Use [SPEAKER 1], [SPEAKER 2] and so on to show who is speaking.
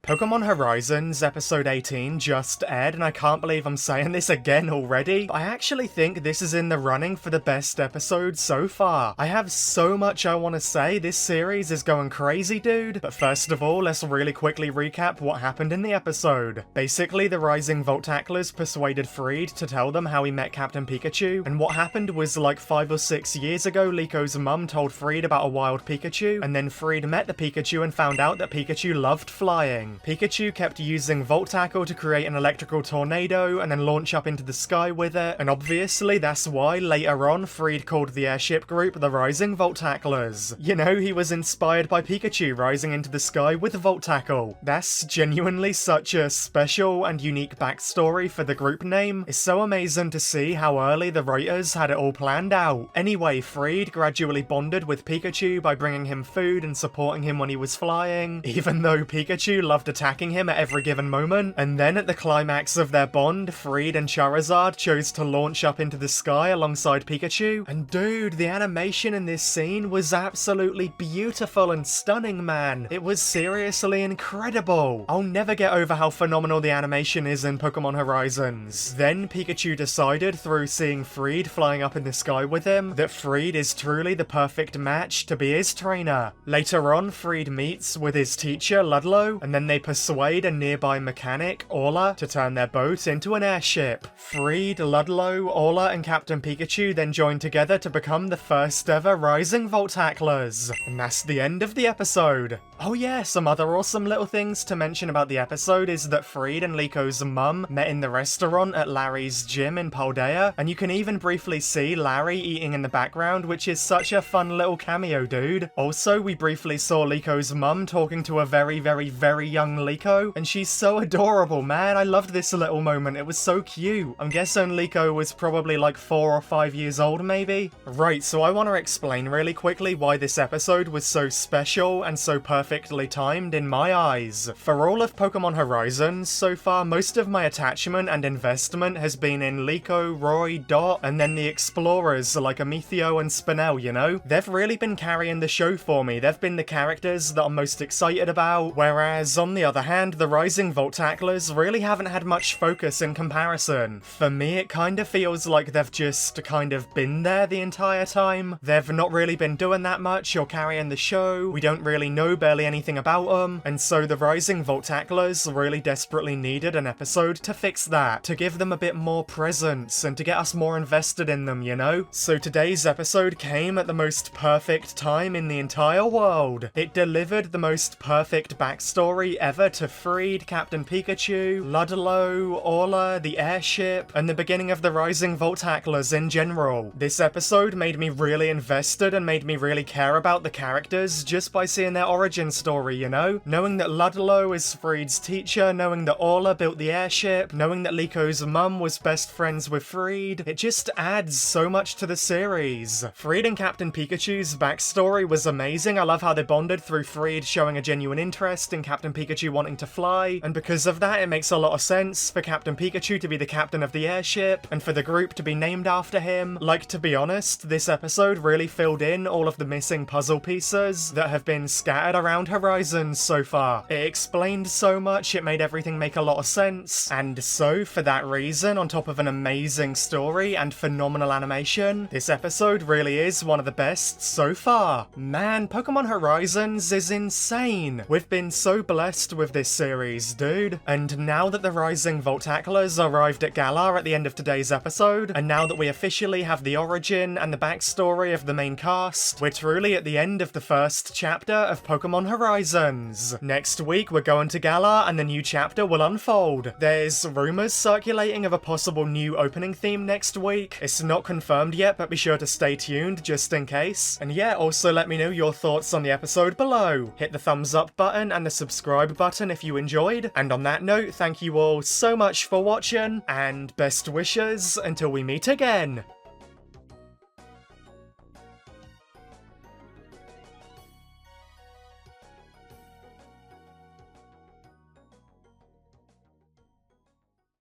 [SPEAKER 1] Pokemon Horizons episode 18 just aired, and I can't believe I'm saying this again already, but I actually think this is in the running for the best episode so far. I have so much I want to say, this series is going crazy, dude. But first of all, let's really quickly recap what happened in the episode. Basically, the Rising Voltacklers persuaded Friede to tell them how he met Captain Pikachu, and what happened was like 5 or 6 years ago, Liko's mum told Friede about a wild Pikachu, and then Friede met the Pikachu and found out that Pikachu loved flying. Pikachu kept using Volt Tackle to create an electrical tornado and then launch up into the sky with it, and obviously that's why later on Friede called the airship group the Rising Voltacklers. You know, he was inspired by Pikachu rising into the sky with Volt Tackle. That's genuinely such a special and unique backstory for the group name. It's so amazing to see how early the writers had it all planned out. Anyway, Friede gradually bonded with Pikachu by bringing him food and supporting him when he was flying, even though Pikachu loved attacking him at every given moment. And then at the climax of their bond, Friede and Charizard chose to launch up into the sky alongside Pikachu. And dude, the animation in this scene was absolutely beautiful and stunning, man. It was seriously incredible. I'll never get over how phenomenal the animation is in Pokemon Horizons. Then Pikachu decided, through seeing Friede flying up in the sky with him, that Friede is truly the perfect match to be his trainer. Later on, Friede meets with his teacher, Ludlow, and then they persuade a nearby mechanic, Orla, to turn their boat into an airship. Friede, Ludlow, Orla, and Captain Pikachu then join together to become the first ever Rising Voltacklers. And that's the end of the episode. Oh yeah, some other awesome little things to mention about the episode is that Friede and Liko's mum met in the restaurant at Larry's gym in Paldea, and you can even briefly see Larry eating in the background, which is such a fun little cameo, dude. Also, we briefly saw Liko's mum talking to a very young Liko, and she's so adorable, man. I loved this little moment. It was so cute. I'm guessing Liko was probably like 4 or 5 years old, maybe? Right, so I want to explain really quickly why this episode was so special and so perfectly timed in my eyes. For all of Pokemon Horizons so far, most of my attachment and investment has been in Liko, Roy, Dot, and then the explorers like Amethio and Spinel, you know? They've really been carrying the show for me. They've been the characters that I'm most excited about, whereas on the other hand, the Rising Voltacklers really haven't had much focus in comparison. For me, it kind of feels like they've just kind of been there the entire time. They've not really been doing that much or carrying the show. We don't really know barely anything about them, and so the Rising Voltacklers really desperately needed an episode to fix that, to give them a bit more presence and to get us more invested in them, you know? So today's episode came at the most perfect time in the entire world. It delivered the most perfect backstory ever to Friede, Captain Pikachu, Ludlow, Orla, the airship, and the beginning of the Rising Voltacklers in general. This episode made me really invested and made me really care about the characters just by seeing their origin story, you know? Knowing that Ludlow is Friede's teacher, knowing that Orla built the airship, knowing that Liko's mum was best friends with Friede, it just adds so much to the series. Friede and Captain Pikachu's backstory was amazing. I love how they bonded through Friede showing a genuine interest in Captain Pikachu wanting to fly, and because of that it makes a lot of sense for Captain Pikachu to be the captain of the airship, and for the group to be named after him. Like, to be honest, this episode really filled in all of the missing puzzle pieces that have been scattered around Horizons so far. It explained so much, it made everything make a lot of sense, and so for that reason, on top of an amazing story and phenomenal animation, this episode really is one of the best so far. Man, Pokemon Horizons is insane. We've been so blessed with this series, dude. And now that the Rising Voltacklers arrived at Galar at the end of today's episode, and now that we officially have the origin and the backstory of the main cast, we're truly at the end of the first chapter of Pokemon Horizons. Next week we're going to Galar and the new chapter will unfold. There's rumours circulating of a possible new opening theme next week. It's not confirmed yet, but be sure to stay tuned just in case. And yeah, also let me know your thoughts on the episode below. Hit the thumbs up button and the subscribe button if you enjoyed. And on that note, thank you all so much for watching, and best wishes until we meet again.